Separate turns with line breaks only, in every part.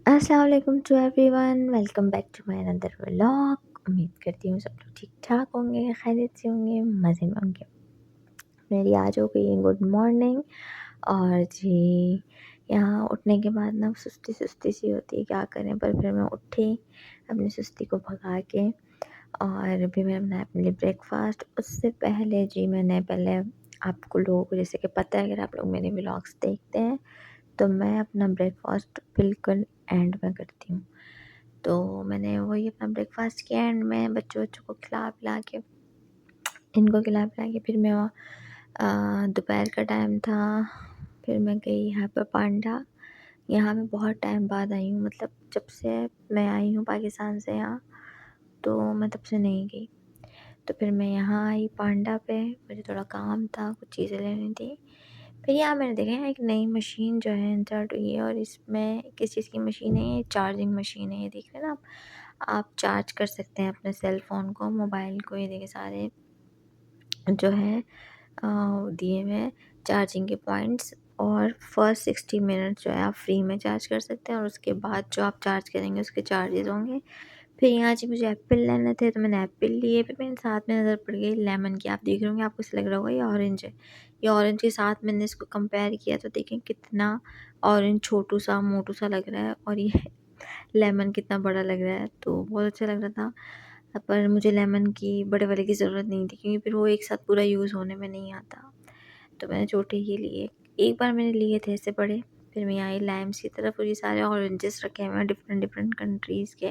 अस्सलाम वालेकुम to everyone, welcome back to my another vlog. उम्मीद करती हूँ सब लोग ठीक ठाक होंगे, खैरियत से होंगे, मज़े में होंगे। मेरी आज हो गई है गुड मॉर्निंग। और जी, यहाँ उठने के बाद ना सुस्ती सुस्ती सी होती है, क्या करें, पर फिर मैं उठी अपनी सुस्ती को भगा के। और अभी मैंने बनाया अपने लिए ब्रेकफास्ट। उससे पहले जी मैंने पहले, आपको लोगों को जैसे कि पता है, अगर आप लोग मेरे व्लॉग्स देखते हैं तो मैं अपना ब्रेकफास्ट बिल्कुल एंड में करती हूँ। तो मैंने वही अपना ब्रेकफास्ट किया एंड में बच्चों को खिला पिला के, इनको खिला पिला के फिर मैं दोपहर का टाइम था, फिर मैं गई हाइपर पांडा। यहाँ मैं बहुत टाइम बाद आई हूँ, मतलब जब से मैं आई हूँ पाकिस्तान से यहाँ, तो मैं तब से नहीं गई। तो फिर मैं यहाँ आई पांडा पे, मुझे थोड़ा काम था, कुछ चीज़ें लेनी थी। फिर यहाँ मैंने देखा यहाँ एक नई मशीन जो है इंसर्ट हुई है, और इसमें किस चीज़ की मशीन है, ये चार्जिंग मशीन है। ये देख रहे हैं ना आप चार्ज कर सकते हैं अपने सेल फ़ोन को, मोबाइल को। ये देखिए सारे जो है दिए हुए हैं चार्जिंग के पॉइंट्स। और फर्स्ट 60 मिनट जो है आप फ्री में चार्ज कर सकते हैं, और उसके बाद जो आप चार्ज करेंगे उसके चार्जेस होंगे। फिर यहाँ जी मुझे एप्पल लेने थे, तो मैंने एप्पल लिए। फिर मेरे साथ में नज़र पड़ गई लेमन की। आप देख रहे होंगे, आपको ऐसा लग रहा होगा ये ऑरेंज है। ये ऑरेंज के साथ मैंने इसको कंपेयर किया, तो देखें कितना ऑरेंज छोटू सा मोटू सा लग रहा है, और ये लेमन कितना बड़ा लग रहा है। तो बहुत अच्छा लग रहा था, पर मुझे लेमन की बड़े वाले की ज़रूरत नहीं थी, क्योंकि फिर वो एक साथ पूरा यूज़ होने में नहीं आता। तो मैंने छोटे ही लिए। एक बार मैंने लिए थे ऐसे बड़े। फिर मैं आई लाइम्स की तरफ, और ये सारे ऑरेंजेस रखे हुए हैं डिफरेंट डिफरेंट कंट्रीज़ के।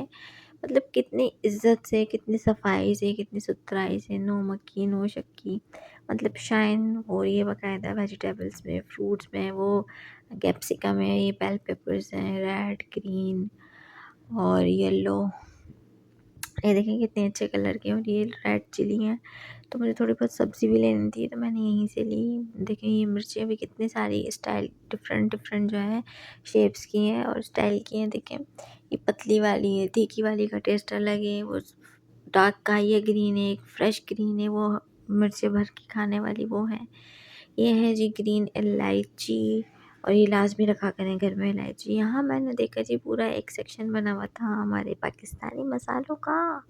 मतलब कितनी इज़्ज़त से, कितनी सफाई से, कितनी सुथराई से, नो मक्खी नो शक्की, मतलब शाइन हो रही है बाकायदा। वेजिटेबल्स में, फ्रूट्स में, वो कैप्सिकम है, ये बेल पेपर्स हैं, रेड, ग्रीन और येलो। ये देखें कितने अच्छे कलर के हैं, और ये रेड चिली हैं। तो मुझे थोड़ी बहुत सब्ज़ी भी लेनी थी, तो मैंने यहीं से ली। देखें ये मिर्चें भी कितनी सारी स्टाइल डिफरेंट डिफरेंट जो है शेप्स की हैं और स्टाइल की हैं। देखें ये पतली वाली है, तीखी वाली का टेस्ट अलग है, वो डार्क का ये ग्रीन है, एक फ्रेश ग्रीन है, वो मिर्चें भर के खाने वाली वो है। ये है जी ग्रीन इलायची, और ये लाज़मी रखा करें घर में इलायची। यहाँ मैंने देखा जी पूरा एक सेक्शन बना हुआ था हमारे पाकिस्तानी मसालों का।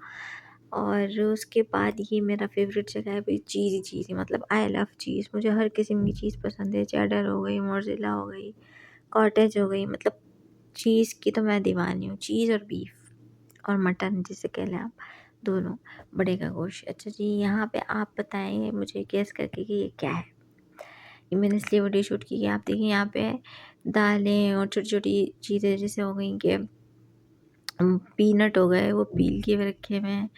और उसके बाद ये मेरा फेवरेट जगह है भाई, चीज़ ही चीज़, मतलब आई लव चीज़। मुझे हर किस्म की चीज़ पसंद है, चेडर हो गई, मोज़रेला हो गई, कॉटेज हो गई, मतलब चीज़ की तो मैं दीवानी हूँ। चीज़ और बीफ और मटन जिसे कह लें आप, दोनों। बड़े का गोश्त। अच्छा जी, यहाँ पे आप बताएं मुझे गेस करके कि ये क्या है। ये मैंने इसलिए वीडियो शूट की है, आप देखिए यहाँ पे दालें और छोटी छोटी चीज़ें जैसे हो गई कि पीनट हो गए, वो पील के हुए रखे हुए हैं,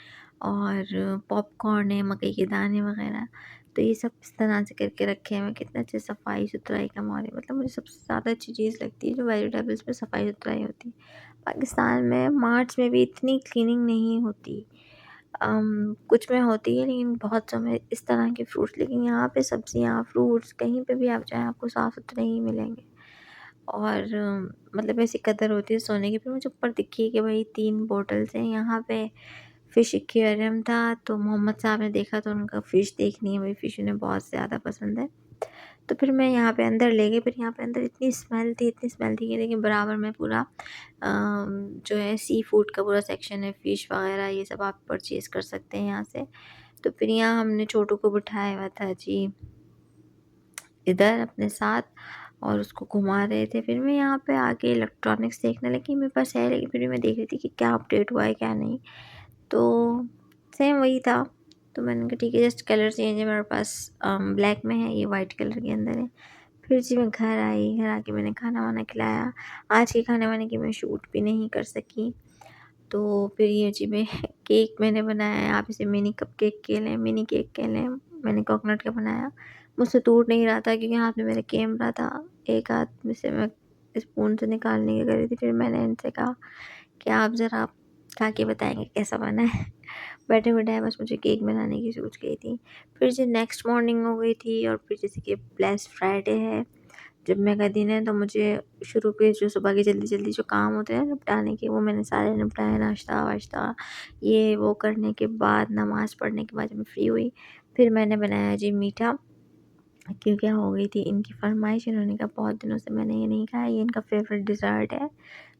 और पॉपकॉर्न है, मकई के दाने वगैरह। तो ये सब इस तरह से करके रखे हुए हैं। कितना अच्छे सफाई सुथराई का माहौल है। मतलब मुझे सबसे ज़्यादा अच्छी चीज़ लगती है जो वेजिटेबल्स में सफाई सुथराई होती है। पाकिस्तान में मार्ट्स में भी इतनी क्लीनिंग नहीं होती। कुछ में होती है, लेकिन बहुत समय इस तरह के फ्रूट्स, लेकिन यहाँ पे सब्जियाँ फ्रूट्स कहीं पे भी आप जाएँ आपको साफ़ सुथरे ही मिलेंगे। और मतलब ऐसी कदर होती है सोने की। फिर मुझे ऊपर दिखी कि भाई 3 बॉटल्स हैं यहाँ पे। फ़िश एक्वेरियम था, तो मोहम्मद साहब ने देखा तो उनका फ़िश देखनी है, भाई फ़िश उन्हें बहुत ज़्यादा पसंद है। तो फिर मैं यहाँ पे अंदर ले गई। फिर यहाँ पे अंदर इतनी स्मेल थी कि देखिए बराबर में पूरा जो है सी फूड का पूरा सेक्शन है, फ़िश वगैरह ये सब आप परचेज़ कर सकते हैं यहाँ से। तो फिर यहाँ हमने छोटू को बिठाया हुआ था जी इधर अपने साथ, और उसको घुमा रहे थे। फिर मैं यहाँ पे आके इलेक्ट्रॉनिक्स देखने लगी। मेरे पास है, लेकिन फिर भी मैं देख रही थी कि क्या अपडेट हुआ है क्या नहीं। तो सेम वही था। तो मैंने कहा ठीक है, जस्ट कलर चेंज है मेरे पास। ब्लैक में है, ये वाइट कलर के अंदर है। फिर जी मैं घर आई, घर आके मैंने खाना वाना खिलाया। आज के खाने वाने की मैं शूट भी नहीं कर सकी। तो फिर ये जी मैं केक मैंने बनाया है, आप इसे मिनी कप केक कह लें, मिनी केक कह लें। मैंने कोकोनट का बनाया। मुझसे टूट नहीं रहा था, क्योंकि हाथ में मेरे कैमरा था। एक हाथ में से मैं स्पून से निकालने की कर रही थी। फिर मैंने इनसे कहा कि आप ज़रा खा के बताएँगे कैसा बना है। बैठे बिठाए बस मुझे केक बनाने की सोच गई थी। फिर जो नेक्स्ट मॉर्निंग हो गई थी, और फिर जैसे कि ब्लेस्ड फ्राइडे है, जुम्मे का दिन है, तो मुझे शुरू के जो सुबह के जल्दी-जल्दी जो काम होते हैं निपटाने के, वो मैंने सारे निपटाए। नाश्ता-वाश्ता ये वो करने के बाद, नमाज़ पढ़ने के बाद जब मैं फ्री हुई, फिर मैंने बनाया जी मीठा। क्यों क्या हो गई थी इनकी फरमाइश। इन्होंने कहा बहुत दिनों से मैंने ये नहीं खाया, ये इनका फेवरेट डिज़र्ट है,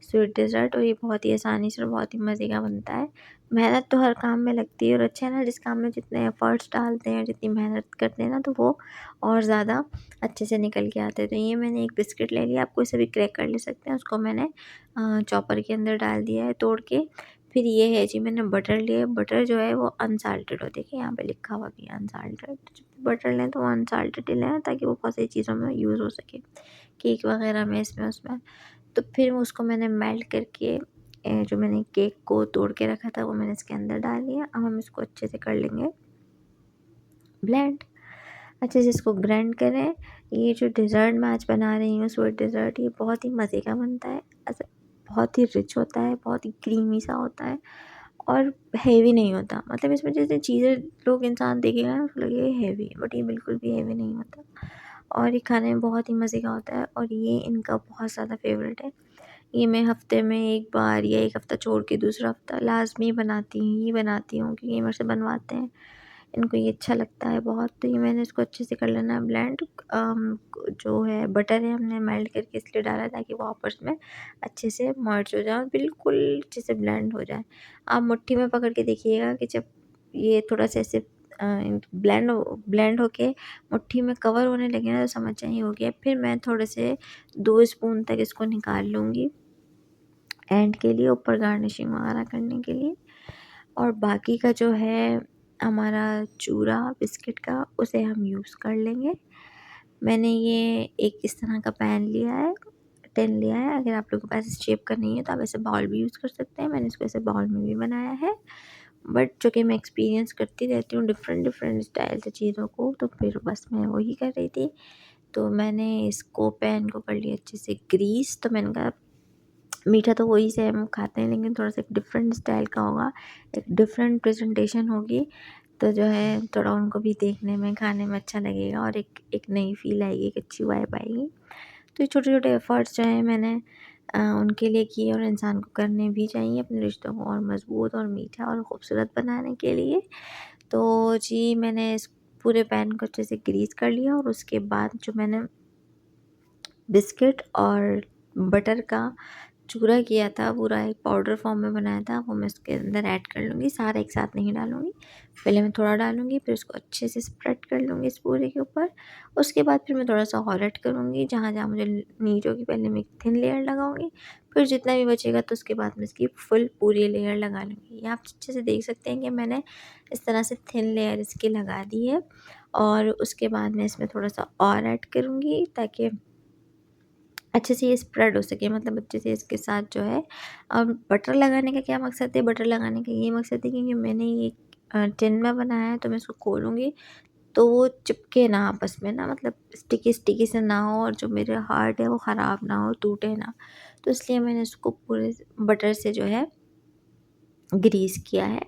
स्वीट डिज़र्ट, और ये बहुत ही आसानी से और बहुत ही मज़े का बनता है। मेहनत तो हर काम में लगती है, और अच्छा है ना, जिस काम में जितने एफ़र्ट्स डालते हैं, जितनी मेहनत करते हैं ना, तो वो और ज़्यादा अच्छे से निकल के आते हैं। तो ये मैंने एक बिस्किट ले लिया, आप कोई से भी क्रैक कर ले सकते हैं, उसको मैंने चॉपर के अंदर डाल दिया है तोड़ के। फिर ये है जी, मैंने बटर लिया है, बटर जो है वो अनसाल्टेड हो, देखिए यहाँ पे लिखा हुआ भी है अनसाल्टेड। बटर लें तो वो अनसाल्टेड ही लें, ताकि वो बहुत सारी चीज़ों में यूज़ हो सके, केक वगैरह में, इसमें उसमें। तो फिर उसको मैंने मेल्ट करके जो मैंने केक को तोड़ के रखा था वो मैंने इसके अंदर डाल दिया। अब हम इसको अच्छे से कर लेंगे ब्लेंड, अच्छे से इसको ग्राइंड करें। ये जो डिज़र्ट मैं आज बना रही हूँ, स्वीट डिज़र्ट, ये बहुत ही मज़े का बनता है। ऐसा बहुत ही रिच होता है, बहुत ही क्रीमी सा होता है, और हेवी नहीं होता। मतलब इसमें जैसे चीज़ें लोग इंसान देखेगा ना तो लगेगा हेवी है, बट ये बिल्कुल भी हेवी नहीं होता, और ये खाने में बहुत ही मज़े का होता है, और ये इनका बहुत ज़्यादा फेवरेट है। ये मैं हफ़्ते में 1 बार या 1 हफ़्ता छोड़ के दूसरा हफ़्ता लाज़मी बनाती हूँ, क्योंकि ये मेरे से बनवाते हैं। इनको ये अच्छा लगता है बहुत। तो ये मैंने इसको अच्छे से कर लेना है ब्लेंड। जो है बटर है, हमने मेल्ट करके इसलिए डाला है ताकि वो आपस में अच्छे से मर्ज हो जाए और बिल्कुल अच्छे से ब्लेंड हो जाए। आप मुट्ठी में पकड़ के देखिएगा कि जब ये थोड़ा सा ऐसे ब्लेंड होके मुट्ठी में कवर होने लगे ना, तो समझ जाइए हो गया। फिर मैं थोड़े से 2 स्पून तक इसको निकाल लूँगी एंड के लिए, ऊपर गार्निशिंग वगैरह करने के लिए। और बाकी का जो है हमारा चूरा बिस्किट का, उसे हम यूज़ कर लेंगे। मैंने ये एक इस तरह का पैन लिया है, टिन लिया है। अगर आप लोगों के पास इस शेप का नहीं है तो आप ऐसे बाउल भी यूज़ कर सकते हैं। मैंने इसको ऐसे बाउल में भी बनाया है, बट चूँकि मैं एक्सपीरियंस करती रहती हूँ डिफ़रेंट डिफ़रेंट स्टाइल से चीज़ों को, तो फिर बस मैं वही कर रही थी। तो मैंने इसको पैन को कर लिया अच्छे से ग्रीस। तो मैंने कहा मीठा तो वही सेम खाते हैं, लेकिन थोड़ा सा एक डिफरेंट स्टाइल का होगा, एक डिफरेंट प्रेजेंटेशन होगी, तो जो है थोड़ा उनको भी देखने में खाने में अच्छा लगेगा, और एक एक नई फील आएगी, एक अच्छी वाइब आएगी। तो ये छोटे छोटे एफर्ट्स जो हैं मैंने उनके लिए किए, और इंसान को करने भी चाहिए अपने रिश्तों को और मज़बूत और मीठा और ख़ूबसूरत बनाने के लिए। तो जी, मैंने इस पूरे पैन को अच्छे से ग्रीस कर लिया, और उसके बाद जो मैंने बिस्किट और बटर का चूरा किया था, पूरा एक पाउडर फॉर्म में बनाया था, वो मैं इसके अंदर ऐड कर लूँगी। सारा एक साथ नहीं डालूँगी, पहले मैं थोड़ा डालूँगी, फिर उसको अच्छे से स्प्रेड कर लूँगी इस पूरे के ऊपर। उसके बाद फिर मैं थोड़ा-सा और ऐड करूँगी, जहाँ-जहाँ मुझे नीड होगी, पहले मैं एक थिन लेयर लगाऊँगी, फिर जितना भी बचेगा तो उसके बाद मैं इसकी फुल पूरी लेयर लगा लूँगी। ये आप अच्छे से देख सकते हैं कि मैंने इस तरह से थिन लेयर इसकी लगा दी है, और उसके बाद मैं इसमें थोड़ा-सा और ऐड करूँगी, ताकि अच्छे से ये स्प्रेड हो सके, मतलब अच्छे से इसके साथ जो है। अब बटर लगाने का क्या मकसद है? बटर लगाने का ये मकसद है कि मैंने ये टिन में बनाया है, तो मैं इसको खोलूँगी तो वो चिपके ना आपस में ना, मतलब स्टिकी स्टिकी से ना हो, और जो मेरे हार्ट है वो ख़राब ना हो, टूटे ना। तो इसलिए मैंने इसको पूरे बटर से जो है ग्रीस किया है।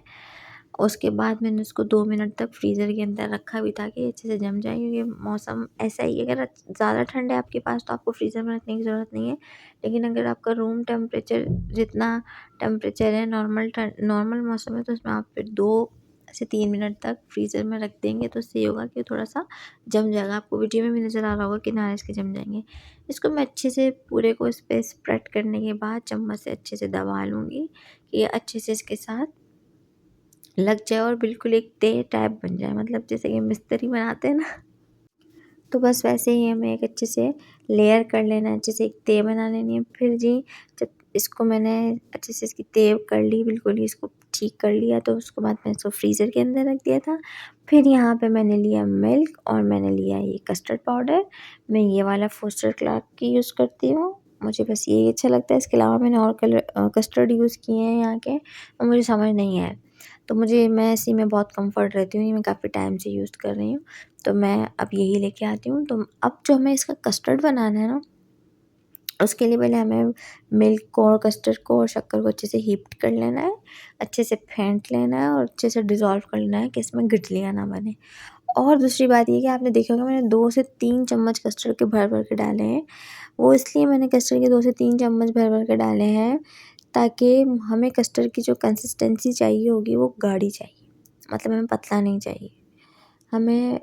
उसके बाद मैंने उसको 2 मिनट तक फ्रीज़र के अंदर रखा भी था कि अच्छे से जम जाए, क्योंकि मौसम ऐसा ही है, अगर ज़्यादा ठंड है आपके पास तो आपको फ्रीज़र में रखने की ज़रूरत नहीं है। लेकिन अगर आपका रूम टेम्परेचर जितना टेम्परेचर है, नॉर्मल मौसम है, तो उसमें आप फिर 2 से 3 मिनट तक फ्रीज़र में रख देंगे, तो उससे ये होगा कि थोड़ा-सा जम जाएगा। आपको वीडियो में भी नज़र आ रहा होगा किनारे इसके जम जाएँगे। इसको मैं अच्छे से पूरे को इस पे स्प्रेड करने के बाद चम्मच से अच्छे से दबा लूँगी, कि ये अच्छे से इसके साथ लग जाए और बिल्कुल एक तह टाइप बन जाए, मतलब जैसे कि मिस्त्री बनाते हैं ना, तो बस वैसे ही हमें एक अच्छे से लेयर कर लेना है, अच्छे से एक तह बना लेनी है। फिर जी, जब इसको मैंने अच्छे से इसकी तह कर ली, बिल्कुल ही इसको ठीक कर लिया, तो उसके बाद मैंने इसको फ्रीज़र के अंदर रख दिया था। फिर यहाँ पे मैंने लिया मिल्क, और मैंने लिया ये कस्टर्ड पाउडर। मैं ये वाला फोस्टर क्लार्क की यूज़ करती हूँ, मुझे बस यही अच्छा लगता है। इसके अलावा मैंने और कस्टर्ड यूज़ किए हैं यहाँ के, और मुझे समझ नहीं आया। तो मैं इसी में बहुत कम्फ़र्ट रहती हूँ, ये मैं काफ़ी टाइम से यूज़ कर रही हूँ। तो मैं अब यही लेके आती हूँ। तो अब जो हमें इसका कस्टर्ड बनाना है ना, उसके लिए पहले हमें मिल्क को और कस्टर्ड को और शक्कर को अच्छे से हीट कर लेना है, अच्छे से फेंट लेना है, और अच्छे से डिज़ोल्व कर लेना है कि इसमें गिठलियाँ ना बने। और दूसरी बात ये कि आपने देखा होगा मैंने 2 से 3 चम्मच कस्टर्ड के भर-भर के डाले हैं। वो इसलिए मैंने कस्टर्ड के 2 से 3 चम्मच भर-भर के डाले हैं, ताकि हमें कस्टर्ड की जो कंसिस्टेंसी चाहिए होगी वो गाढ़ी चाहिए। मतलब हमें पतला नहीं चाहिए। हमें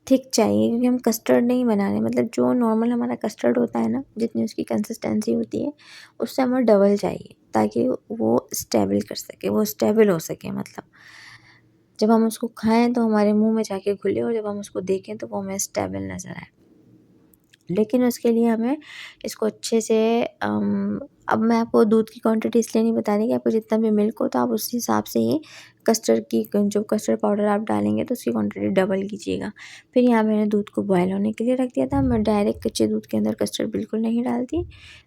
थिक चाहिए, क्योंकि हम कस्टर्ड नहीं बना रहे, मतलब जो नॉर्मल हमारा कस्टर्ड होता है ना, जितनी उसकी कंसिस्टेंसी होती है उससे हमें डबल चाहिए, ताकि वो स्टेबल कर सके, वो स्टेबल हो सके, मतलब जब हम उसको खाएं तो हमारे मुंह में जाके घुले, और जब हम उसको देखें तो वो हमें स्टेबल नज़र आए। लेकिन उसके लिए हमें इसको अच्छे से अब मैं आपको दूध की क्वांटिटी इसलिए नहीं बता रही कि आपको जितना भी मिल्क हो तो आप उस हिसाब से ही कस्टर्ड की जो कस्टर्ड पाउडर आप डालेंगे तो उसकी क्वांटिटी डबल कीजिएगा। फिर यहाँ मैंने दूध को बॉयल होने के लिए रख दिया था। मैं डायरेक्ट कच्चे दूध के अंदर कस्टर्ड बिल्कुल नहीं डालती।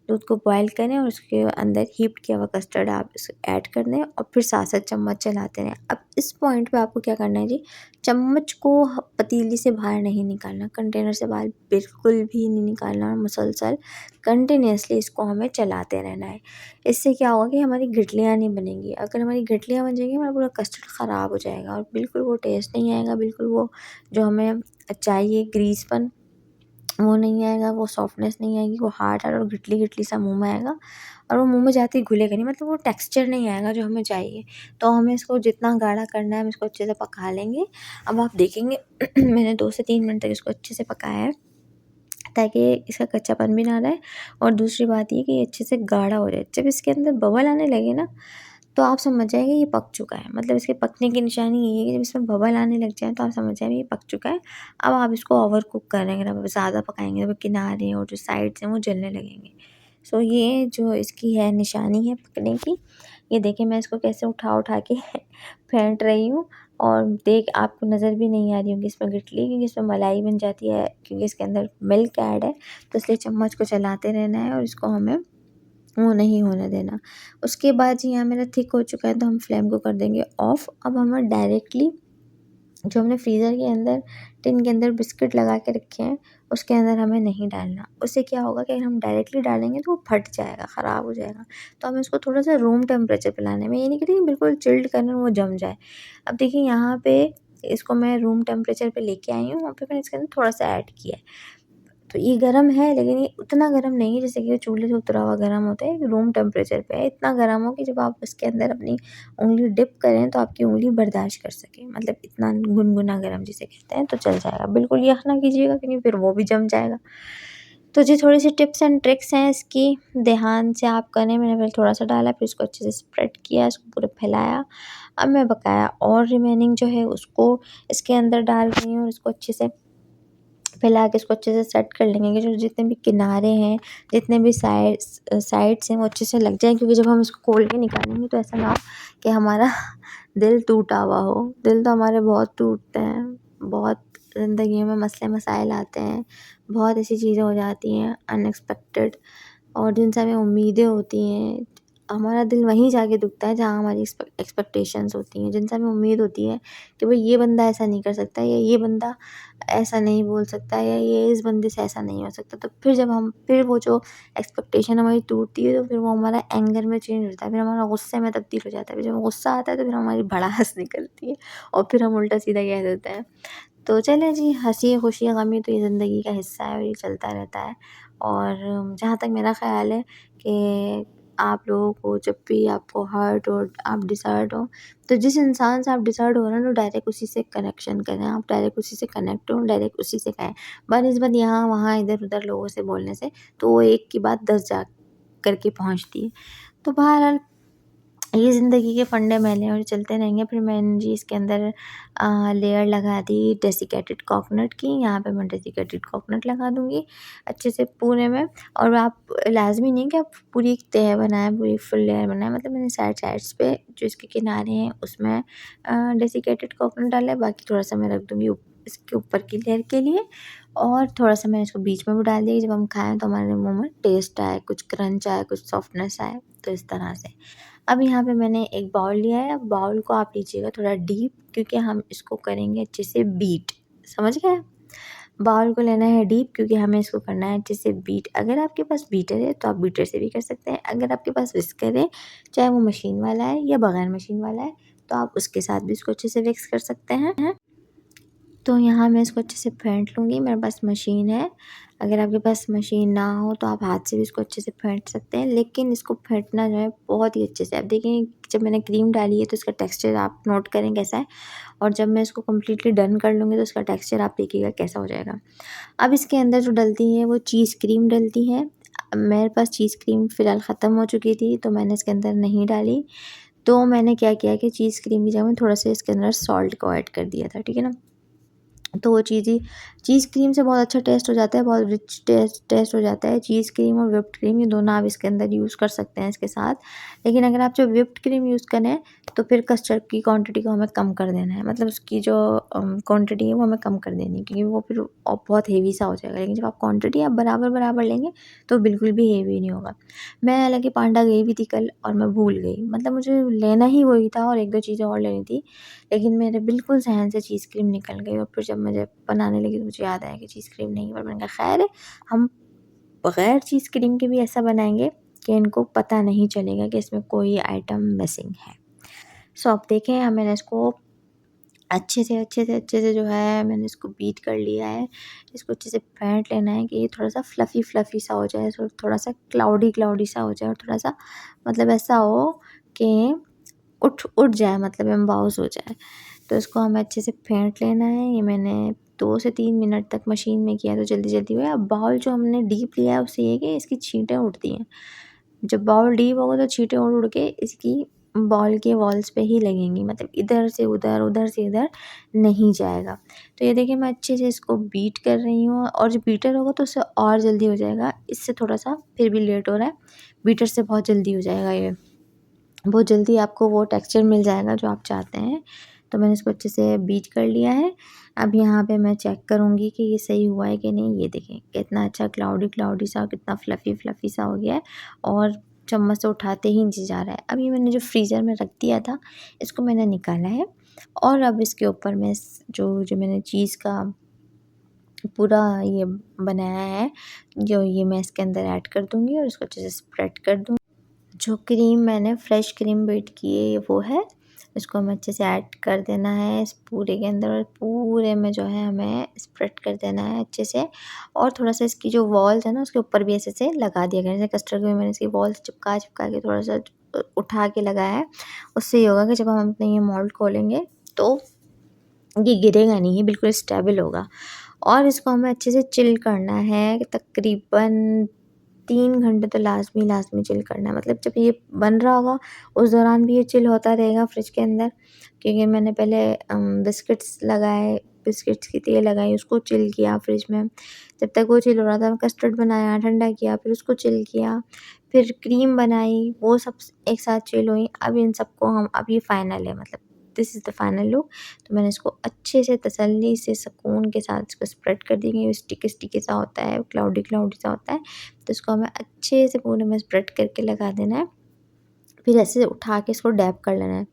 दूध को बॉयल करें और उसके अंदर हीट किया हुआ कस्टर्ड आप ऐड कर दें और फिर 7-7 चम्मच चलाते रहें। अब इस पॉइंट पे आपको क्या करना है जी, चम्मच को पतीली से बाहर नहीं निकालना, कंटेनर से बाहर बिल्कुल भी नहीं निकालना, मुसलसल कंटिन्यूअसली इसको हमें चलाते रहना है। इससे क्या होगा कि हमारी गिठलियाँ नहीं बनेंगी। अगर हमारी गिठलियाँ बन जाएंगी हमारा पूरा कस्टर्ड ख़राब हो जाएगा और बिल्कुल वो टेस्ट नहीं आएगा, बिल्कुल वो जो हमें चाहिए ग्रीसपन वो नहीं आएगा, वो सॉफ्टनेस नहीं आएगी, वो हार्ड हार्ड और गिटली गिटली सा मुँह में आएगा और वो मुँह में जाते ही घुलेगा नहीं, मतलब वो टेक्सचर नहीं आएगा जो हमें चाहिए। तो हमें इसको जितना गाढ़ा करना है हम इसको अच्छे से पका लेंगे। अब आप देखेंगे मैंने 2 से 3 मिनट तक इसको अच्छे से पकाया है, ताकि इसका कच्चापन भी ना रहे और दूसरी बात ये कि ये अच्छे से गाढ़ा हो जाए। जब इसके अंदर बबल आने लगे ना, तो आप समझ जाइए ये पक चुका है। मतलब इसके पकने की निशानी यही है कि जब इसमें बबल आने लग जाए तो आप समझ जाइए ये पक चुका है। अब आप इसको ओवर कुक करेंगे, अगर आप ज़्यादा पकाएँगे तो किनारे और जो साइड्स हैं वो जलने लगेंगे। सो ये जो इसकी है निशानी है पकने की, ये देखिए मैं इसको कैसे उठा उठा के फेंट रही हूँ और देख आपको नज़र भी नहीं आ रही होगी इसमें गिठली, क्योंकि इसमें मलाई बन जाती है, क्योंकि इसके अंदर मिल्क ऐड है। तो इसलिए चम्मच को चलाते रहना है और इसको हमें वो नहीं होने देना। उसके बाद जी यहाँ मेरा थिक हो चुका है तो हम फ्लेम को कर देंगे ऑफ। अब हमें डायरेक्टली जो हमने फ्रीज़र के अंदर टिन के अंदर बिस्किट लगा के रखे हैं उसके अंदर हमें नहीं डालना। उससे क्या होगा कि अगर हम डायरेक्टली डालेंगे तो वो फट जाएगा, ख़राब हो जाएगा। तो हमें इसको थोड़ा-सा रूम टेम्परेचर पे लाना है। मैं ये नहीं कह रही कि बिल्कुल चिल्ड करना वो जम जाए। अब देखिए यहाँ पे इसको मैं रूम टेम्परेचर पे लेके आई हूँ, वहाँ पे मैंने इसके अंदर थोड़ा-सा ऐड किया है। तो ये गरम है, लेकिन ये उतना गरम नहीं है जैसे कि वो चूल्हे से उतरा हुआ गरम होता है, रूम टेम्परेचर पे है। इतना गरम हो कि जब आप उसके अंदर अपनी उँगली डिप करें तो आपकी उँगली बर्दाश्त कर सके, मतलब इतना गुनगुना गरम जिसे कहते हैं, तो चल जाएगा। बिल्कुल यख़ ना कीजिएगा क्योंकि फिर वो भी जम जाएगा। तो जी थोड़ी-सी टिप्स एंड ट्रिक्स हैं इसकी, ध्यान से आप करें। मैंने पहले थोड़ा-सा डाला, फिर उसको अच्छे से स्प्रेड किया, इसको पूरा फैलाया। अब मैं बकाया और रिमेनिंग जो है उसको इसके अंदर डाल रही हूँ और इसको अच्छे से फैला के इसको अच्छे से सेट कर लेंगे कि जो जितने भी किनारे हैं, जितने भी साइड्स हैं वो अच्छे से लग जाएँ, क्योंकि जब हम इसको खोल के निकालेंगे तो ऐसा ना हो कि हमारा दिल टूटा हुआ हो। दिल तो हमारे बहुत टूटते हैं, बहुत ज़िंदगी में मसले मसाइल आते हैं, बहुत ऐसी चीज़ें हो जाती हैं अनएक्सपेक्टेड और जिनसे हमें उम्मीदें होती हैं। हमारा दिल वहीं जाके दुखता है जहाँ हमारी एक्सपेक्टेशंस होती हैं, जिनसे हमें उम्मीद होती है कि भाई ये बंदा ऐसा नहीं कर सकता या ये बंदा ऐसा नहीं बोल सकता या ये इस बंदे से ऐसा नहीं हो सकता। तो फिर जब हम फिर वो जो एक्सपेक्टेशन हमारी टूटती है तो फिर वो हमारा एंगर में चेंज होता है, फिर हमारा गुस्से में तब्दील हो जाता है। फिर जब गुस्सा आता है तो फिर हमारी भड़ास निकलती है और फिर हम उल्टा-सीधा कह देते हैं। तो चलें जी, हँसी खुशी गमी तो ये ज़िंदगी का हिस्सा है और ये चलता रहता है। और जहाँ तक मेरा ख़्याल है कि आप लोगों को जब भी आपको हर्ट हो, आप डिसहर्ट हो, तो जिस इंसान से आप डिसहर्ट हो रहे हैं ना, डायरेक्ट उसी से कनेक्शन करें, आप डायरेक्ट उसी से कनेक्ट हो, डायरेक्ट उसी से कहें। बनिस्बत यहाँ वहाँ इधर-उधर लोगों से बोलने से, तो वो एक की बात 10 जा करके पहुँचती है। तो बहरहाल ये ज़िंदगी के फंडे मैले हैं और चलते रहेंगे। फिर मैंने जी इसके अंदर लेयर लगा दी डेसिकेटेड कोकोनट की। यहाँ पे मैं डेसिकेटेड कोकोनट लगा दूँगी अच्छे से पूरे में। और आप लाज़मी नहीं कि आप पूरी एक तह बनाएँ, पूरी फुल लेयर बनाएँ। मतलब मैंने साइड्स पे जो इसके किनारे हैं उसमें डेसिकेटेड कोकोनट डाला है, बाकी थोड़ा-सा मैं रख दूँगी इसके ऊपर की लेयर के लिए और थोड़ा-सा मैंने इसको बीच में भी डाल दिया कि जब हम खाएँ तो हमारे मुँह में टेस्ट आए, कुछ क्रंच आए, कुछ सॉफ्टनेस आए, तो इस तरह से। अब यहाँ पे मैंने एक बाउल लिया है। अब बाउल को आप लीजिएगा थोड़ा डीप, क्योंकि हम इसको करेंगे अच्छे से बीट, समझ गए? बाउल को लेना है डीप, क्योंकि हमें इसको करना है अच्छे से बीट। अगर आपके पास बीटर है तो आप बीटर से भी कर सकते हैं। अगर आपके पास विस्कर है, चाहे वो मशीन वाला है या बगैर मशीन वाला है, तो आप उसके साथ भी इसको अच्छे से मिक्स कर सकते हैं। तो यहाँ मैं इसको अच्छे से फेंट लूँगी। मेरे पास मशीन है, अगर आपके पास मशीन ना हो तो आप हाथ से भी इसको अच्छे से फेंट सकते हैं, लेकिन इसको फेंटना जो है बहुत ही अच्छे से। अब देखिए जब मैंने क्रीम डाली है तो इसका टेक्सचर आप नोट करें कैसा है, और जब मैं इसको कम्प्लीटली डन कर लूँगी तो इसका टेक्सचर आप देखिएगा कैसा हो जाएगा। अब इसके अंदर जो डलती है वो चीज़ क्रीम डलती है। मेरे पास चीज़ क्रीम फ़िलहाल ख़त्म हो चुकी थी तो मैंने इसके अंदर नहीं डाली। तो मैंने क्या किया कि चीज़ क्रीम की जगह में थोड़ा-सा इसके अंदर सॉल्ट को ऐड कर दिया था, ठीक है ना? तो वो चीज़ क्रीम से बहुत अच्छा टेस्ट हो जाता है, बहुत रिच टेस्ट हो जाता है। चीज़ क्रीम और व्हिप्ड क्रीम ये दोनों आप इसके अंदर यूज़ कर सकते हैं इसके साथ। लेकिन अगर आप जब व्हिप्ड क्रीम यूज़ करें तो फिर कस्टर्ड की क्वांटिटी को हमें कम कर देना है, मतलब उसकी जो क्वांटिटी है वो हमें कम कर देनी है, क्योंकि वो फिर बहुत हेवी सा हो जाएगा। लेकिन जब आप क्वांटिटी आप बराबर-बराबर लेंगे तो बिल्कुल भी हेवी नहीं होगा। मैं हालाँकि पांडा गई भी थी कल और मैं भूल गई, मतलब मुझे लेना ही वही था और 1-2 चीज़ें और लेनी थी। लेकिन मेरे बिल्कुल ज़हन से चीज़ क्रीम निकल गई और फिर जब मुझे बनाने लगी तो मुझे याद आया कि चीज़ क्रीम नहीं है, पर मैंने कहा खैर हम बग़ैर चीज़ क्रीम के भी ऐसा बनाएँगे कि इनको पता नहीं चलेगा कि इसमें कोई आइटम मिसिंग है। सो अब देखें मैंने इसको अच्छे से जो है मैंने इसको बीट कर लिया है। इसको अच्छे से फेंट लेना है कि ये थोड़ा-सा फ्लफ़ी सा हो जाए, थोड़ा-सा क्लाउडी सा हो जाए और थोड़ा-सा मतलब ऐसा हो कि उठ जाए, मतलब एम्बाउस हो जाए। तो इसको हमें अच्छे से फेंट लेना है। ये मैंने 2 से 3 मिनट तक मशीन में किया तो जल्दी-जल्दी हुआ। अब बाउल जो हमने डीप लिया है उससे ये है कि इसकी छींटें उड़ती हैं। जब बाउल डीप होगा तो छींटें उड़-उड़ के इसकी बाउल के वॉल्स पे ही लगेंगी, मतलब इधर से उधर, उधर से इधर नहीं जाएगा। तो ये देखिए मैं अच्छे से इसको बीट कर रही हूँ, और जो बीटर होगा तो उससे और जल्दी हो जाएगा। इससे थोड़ा-सा फिर भी लेट हो रहा है, बीटर से बहुत जल्दी हो जाएगा ये। बहुत जल्दी आपको वो टेक्सचर मिल जाएगा जो आप चाहते हैं। तो मैंने इसको अच्छे से बीट कर लिया है। अब यहाँ पे मैं चेक करूँगी कि ये सही हुआ है कि नहीं। ये देखें कितना अच्छा क्लाउडी सा, कितना फ्लफ़ी सा हो गया है और चम्मच से उठाते ही नीचे जा रहा है। अब ये मैंने जो फ्रीज़र में रख दिया था, इसको मैंने निकाला है और अब इसके ऊपर मैं जो मैंने चीज़ का पूरा ये बनाया है, जो ये मैं इसके अंदर ऐड कर दूँगी और इसको अच्छे से स्प्रेड कर दूँगी। जो क्रीम मैंने फ्रेश क्रीम बीट की है वो है, इसको हमें अच्छे से ऐड कर देना है इस पूरे के अंदर और पूरे में जो है हमें स्प्रेड कर देना है अच्छे से। और थोड़ा-सा इसकी जो वॉल्स है ना उसके ऊपर भी ऐसे से लगा दिया गया है। जैसे कस्टर्ड में मैंने इसकी वॉल्स चिपका के थोड़ा-सा उठा के लगाया है। उससे ये होगा कि जब हम अपने ये मोल्ड खोलेंगे तो ये गिरेगा नहीं, ये बिल्कुल स्टेबल होगा। और इसको हमें अच्छे से चिल करना है, तकरीबन 3 घंटे तो लाज़मी चिल करना है। मतलब जब ये बन रहा होगा उस दौरान भी ये चिल होता रहेगा फ्रिज के अंदर, क्योंकि मैंने पहले बिस्किट्स लगाए, बिस्किट्स की ट्रे लगाई, उसको चिल किया फ्रिज में। जब तक वो चिल हो रहा था कस्टर्ड बनाया, ठंडा किया, फिर उसको चिल किया, फिर क्रीम बनाई, वो सब एक साथ चिल हुई। अब इन सबको हम, अब ये फाइनल है, मतलब this is the final look. तो मैंने इसको अच्छे से तसल्ली से सुकून के साथ इसको स्प्रेड कर दी, क्योंकि स्टिकी सा होता है, क्लाउडी सा होता है। तो इसको हमें अच्छे से पूरे में स्प्रेड करके लगा देना है। फिर ऐसे उठा के इसको डैब कर लेना है।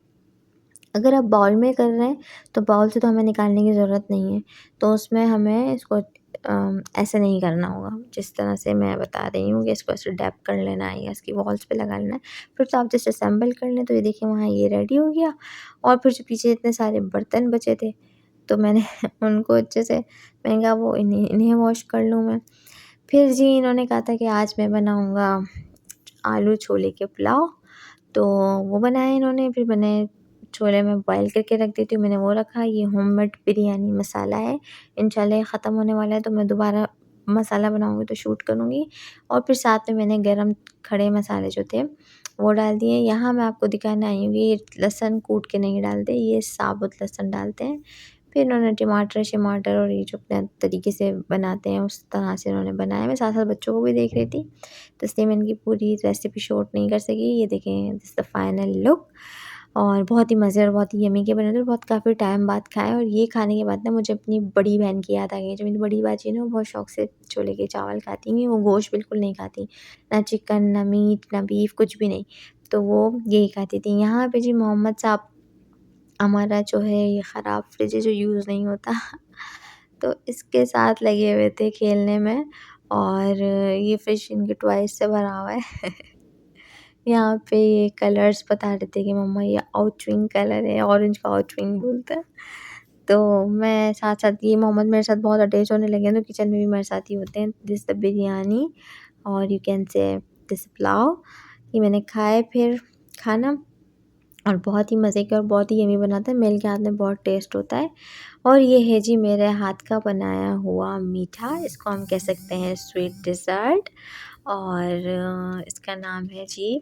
अगर आप बाउल में कर रहे हैं तो बाउल से तो हमें निकालने की ज़रूरत नहीं है। तो उसमें हमें इसको ऐसे नहीं करना होगा, जिस तरह से मैं बता रही हूँ कि इसको ऐसे डैब कर लेना है या इसकी वॉल्स पे लगा लेना है। फिर तो आप जस्ट असेंबल कर लें। तो ये देखिए वहाँ ये रेडी हो गया। और फिर जो पीछे इतने सारे बर्तन बचे थे तो मैंने उनको अच्छे से, मैंने कहा वो इन्हें वॉश कर लूँ मैं। फिर जी इन्होंने कहा था कि आज मैं बनाऊँगा आलू छोले के पुलाव, तो वो बनाए इन्होंने। फिर मैंने छोले मैं बॉयल करके रख देती हूँ, मैंने वो रखा। ये होममेड बिरयानी मसाला है, इंशाल्लाह ये ख़त्म होने वाला है तो मैं दोबारा मसाला बनाऊँगी तो शूट करूँगी। और फिर साथ में मैंने गरम खड़े मसाले जो थे वो डाल दिए। यहाँ मैं आपको दिखाने आई हूँ कि ये लहसुन कूट के नहीं डालते, ये साबुत लहसुन डालते हैं। फिर इन्होंने टमाटर और ये जो अपने तरीके से बनाते हैं उस तरह से इन्होंने बनाया। मैं साथ-साथ बच्चों को भी देख रही थी, तो इसलिए मैं इनकी पूरी रेसिपी शूट नहीं कर सकी। ये देखें दिस द फाइनल लुक। और बहुत ही मज़े और बहुत ही यम्मी के बने थे और बहुत काफ़ी टाइम बाद खाए। और ये खाने के बाद ना मुझे अपनी बड़ी बहन की याद आ गई। जो मेरी बड़ी बाजी है ना वो बहुत शौक से छोले के चावल खाती हैं, वो गोश्त बिल्कुल नहीं खाती, ना चिकन, ना मीट, ना बीफ, कुछ भी नहीं। तो वो यही खाती थी। यहाँ पे जी मोहम्मद साहब हमारा जो है ये ख़राब फ्रिज है जो यूज़ नहीं होता तो इसके साथ लगे हुए थे खेलने में। और ये फ्रिज इनके टॉयज़ से भरा हुआ है। यहाँ पे ये कलर्स बता रहे थे कि मम्मा ये आउटविंग कलर है, ऑरेंज का आउटविंग बोलते हैं। तो मैं साथ-साथ ये मोहम्मद मेरे साथ बहुत अटैच होने लगे हैं, तो किचन में भी मेरे साथ ही होते हैं। दिस द बिरयानी और you can say this pulao, ये मैंने खाए फिर खाना, और बहुत ही मज़े के और बहुत ही यम्मी बनाता है। मेल के हाथ में बहुत टेस्ट होता है। और ये है जी मेरे हाथ का बनाया हुआ मीठा, इसको हम कह सकते हैं स्वीट डिज़र्ट। और इसका नाम है जी,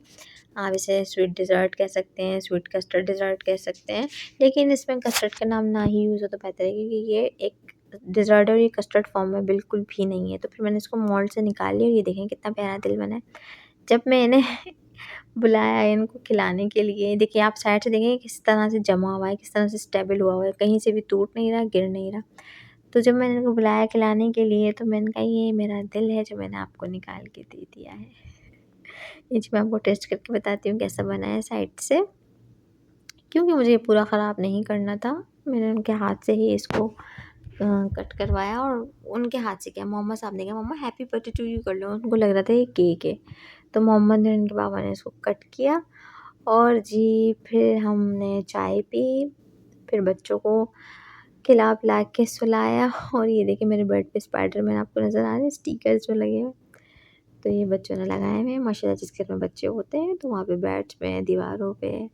आप इसे स्वीट डिज़र्ट कह सकते हैं, स्वीट कस्टर्ड डिज़र्ट कह सकते हैं, लेकिन इसमें कस्टर्ड का नाम ना ही यूज़ हो तो बेहतर है, क्योंकि ये एक डिज़र्ट है और ये कस्टर्ड फॉर्म में बिल्कुल भी नहीं है। तो फिर मैंने इसको मोल्ड से निकाल लिया और ये देखें कितना प्यारा दिल बना है। जब मैं इन्हें बुलाया इनको खिलाने के लिए, देखिए आप साइड से देखें किस तरह से जमा हुआ है, किस तरह से स्टेबल हुआ हुआ है, कहीं से भी टूट नहीं रहा, गिर नहीं रहा। तो जब मैंने इनको बुलाया खिलाने के लिए, तो मैंने कहा ये मेरा दिल है जो मैंने आपको निकाल के दे दिया है। ये जी मैं आपको टेस्ट करके बताती हूँ कैसा बना है साइड से, क्योंकि मुझे ये पूरा ख़राब नहीं करना था। मैंने उनके हाथ से ही इसको कट करवाया, और उनके हाथ से क्या, मोहम्मद साहब ने कहा मम्मा हैप्पी बर्थडे टू यू कर लो, उनको लग रहा था ये केक है। तो मोहम्मद ने, उनके पापा ने इसको कट किया, और जी फिर हमने चाय पी, फिर बच्चों को खिला पिला के सुलाया। और ये देखिए मेरे बेड पे स्पाइडरमैन आपको नज़र आ रहे हैं, स्टिकर्स जो लगे हुए, तो ये बच्चों ने लगाए हुए हैं। माशाल्लाह जिसके घर में बच्चे होते हैं तो वहाँ पे बेड्स पे, दीवारों पे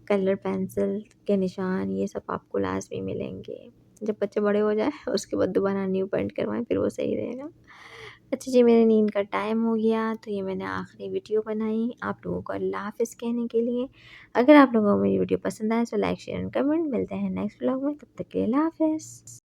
कलर पेंसिल के निशान ये सब आपको लाज़मी मिलेंगे। जब बच्चे बड़े हो जाए उसके बाद दोबारा न्यू पेंट करवाएँ, फिर वो सही रहेगा। अच्छा जी, मेरे नींद का टाइम हो गया, तो ये मैंने आखिरी वीडियो बनाई आप लोगों को अल्लाह हाफ़िज़ कहने के लिए। अगर आप लोगों को मेरी वीडियो पसंद आए तो लाइक शेयर एंड कमेंट। मिलते हैं नेक्स्ट व्लॉग में, तब तक के लिए अल्लाह हाफ़िज़।